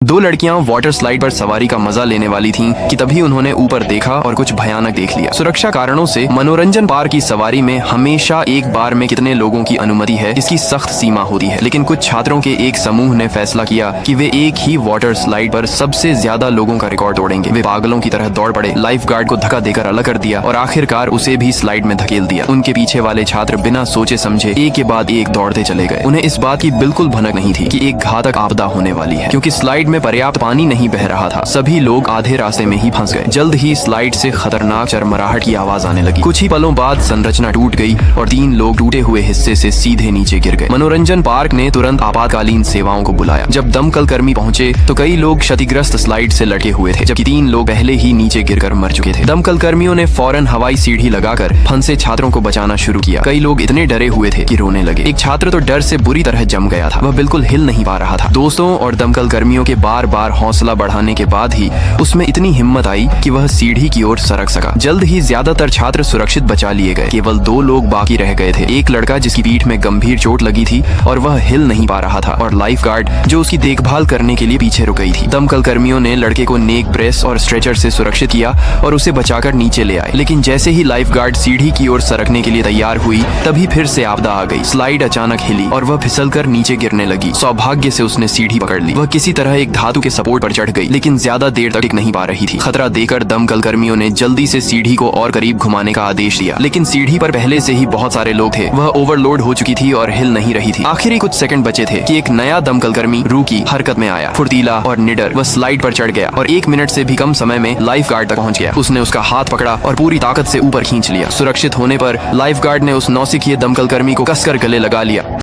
दो लड़कियां water slide पर सवारी का मजा लेने वाली थीं कि तभी उन्होंने ऊपर देखा और कुछ भयानक देख लिया। सुरक्षा कारणों से मनोरंजन पार्क की सवारी में हमेशा एक बार में कितने लोगों की अनुमति है इसकी सख्त सीमा होती है, लेकिन कुछ छात्रों के एक समूह ने फैसला किया कि वे एक ही वाटर स्लाइड पर सबसे ज्यादा लोगों का रिकॉर्ड तोड़ेंगे। वे पागलों की तरह दौड़ पड़े, लाइफ गार्ड को धक्का देकर अलग कर दिया और आखिरकार उसे भी स्लाइड में धकेल दिया। उनके पीछे वाले छात्र बिना सोचे समझे एक के बाद एक दौड़ते चले गए। उन्हें इस बात की बिल्कुल भनक नहीं थी कि एक घातक आपदा होने वाली है, क्योंकि स्लाइड में पर्याप्त पानी नहीं बह रहा था। सभी लोग आधे रास्ते में ही फंस गए। जल्द ही स्लाइड से खतरनाक चरमराहट की आवाज आने लगी। कुछ ही पलों बाद संरचना टूट गई और 3 लोग टूटे हुए हिस्से से सीधे नीचे गिर गए। मनोरंजन पार्क ने तुरंत आपातकालीन सेवाओं को बुलाया। जब दमकल कर्मी पहुंचे तो कई लोग क्षतिग्रस्त स्लाइड से लटके हुए थे, जबकि 3 लोग पहले ही नीचे गिरकर मर चुके थे। दमकल कर्मियों ने फौरन हवाई सीढ़ी लगाकर फंसे छात्रों को बचाना शुरू किया। कई लोग इतने डरे हुए थे कि रोने लगे। एक छात्र तो डर से बुरी तरह जम गया था, वह बिल्कुल हिल नहीं पा रहा था। दोस्तों और दमकल कर्मियों के बार बार हौसला बढ़ाने के बाद ही उसमें इतनी हिम्मत आई कि वह सीढ़ी की ओर सरक सका। जल्द ही ज्यादातर छात्र सुरक्षित बचा लिए गए। केवल 2 लोग बाकी रह गए थे। एक लड़का जिसकी पीठ में गंभीर चोट लगी थी और वह हिल नहीं पा रहा था, और लाइफ गार्ड जो उसकी देखभाल करने के लिए पीछे रुक गई थी। दमकल कर्मियों ने लड़के को नेक ब्रेस और स्ट्रेचर से सुरक्षित किया और उसे बचाकर नीचे ले आए। लेकिन जैसे ही लाइफ गार्ड सीढ़ी की ओर सरकने के लिए तैयार हुई, तभी फिर से आपदा आ गई। स्लाइड अचानक हिली और वह फिसलकर नीचे गिरने लगी। सौभाग्य से उसने सीढ़ी पकड़ ली। वह किसी तरह एक धातु के सपोर्ट पर चढ़ गई, लेकिन ज्यादा देर तक टिक नहीं पा रही थी। खतरा देखकर दमकल कर्मियों ने जल्दी से सीढ़ी को और करीब घुमाने का आदेश दिया, लेकिन सीढ़ी पर पहले से ही बहुत सारे लोग थे। वह ओवरलोड हो चुकी थी और हिल नहीं रही थी। आखिरी कुछ सेकंड बचे थे कि एक नया दमकल कर्मी रूकी हरकत में आया। फुर्तीला और निडर वह स्लाइड पर चढ़ गया और 1 मिनट से भी कम समय में लाइफ गार्ड तक पहुंच गया। उसने उसका हाथ पकड़ा और पूरी ताकत से ऊपर खींच लिया। सुरक्षित होने पर लाइफ गार्ड ने उस नौसिखिए दमकल कर्मी को कसकर गले लगा लिया।